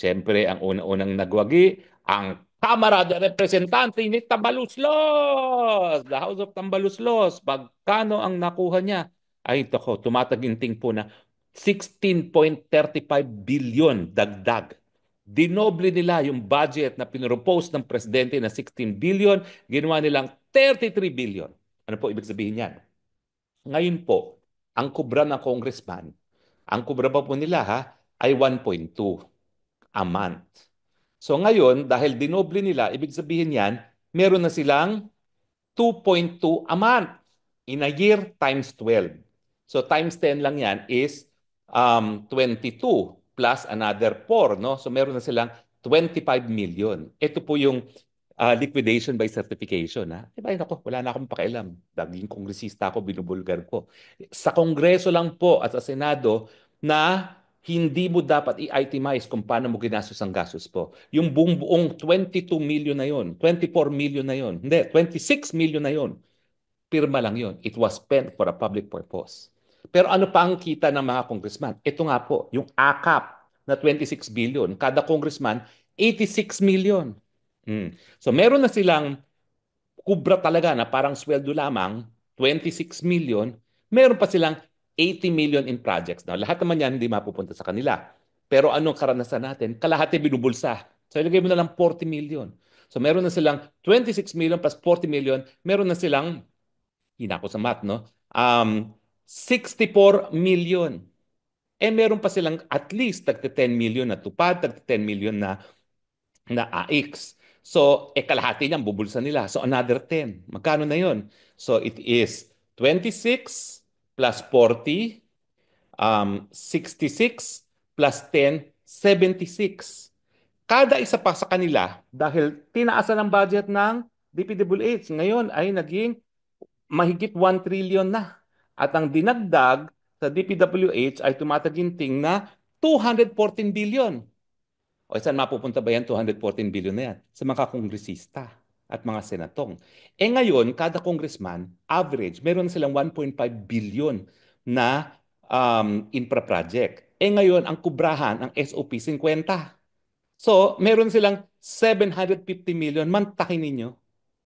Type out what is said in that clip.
syempre, ang unang-unang nagwagi, ang Kamara de Representante ni Tambaluslos, the House of Tambaluslos. Pagkano ang nakuha niya? Ay, toko, tumataginting po na 16.35 billion dagdag. Dinoble nila yung budget na pinropose ng presidente na 16 billion, ginawa nilang 33 billion. Ano po ibig sabihin yan? Ngayon po, ang kubra ng congressman, ang kubra pa po nila ha, ay 1.2 a month. So ngayon, dahil dinoble nila, ibig sabihin yan, meron na silang 2.2 a month in a year times 12. So times 10 lang yan is 22 plus another 4, no? So meron na silang 25 million. Ito po yung liquidation by certification. Ha? Diba, ako, wala na akong pakialam. Daging kongresista ako, binubulgar ko. Sa Kongreso lang po at sa Senado na hindi mo dapat i-itemize kung paano mo ginastos ang gastos po. Yung buong 22 million na yon, 24 million na yon, hindi, 26 million na yon, pirma lang yon. It was spent for a public purpose. Pero ano pa ang kita ng mga congressman? Ito nga po, yung AKAP na 26 billion, kada congressman, 86 million. So meron na silang kubra talaga na parang sweldo lamang, 26 million, meron pa silang 80 million in projects. Now, lahat naman yan hindi mapupunta sa kanila. Pero anong karanasan natin? Kalahati binubulsa. So ilagay mo na lang 40 million. So meron na silang 26 million plus 40 million, meron na silang, hina ko sa math, no? 64 million. Eh meron pa silang at least tagti 10 million na tupad, tagti 10 million na AX. So, kalahati niyan, bubulsa nila. So, another 10. Magkano na yon? So, it is 26 plus 40, 66 plus 10, 76. Kada isa pa sa kanila, dahil tinaasan ang budget ng DPWH, ngayon ay naging mahigit 1 trillion na. At ang dinagdag sa DPWH ay tumataginting na 214 billion. O saan mapupunta ba yan, 214 billion na yan? Sa mga kongresista at mga senatong. Ngayon, kada congressman, average, meron silang 1.5 billion na infra project. Ngayon, ang kubrahan, ang SOP, 50. So, meron silang 750 million. Mantakin ninyo.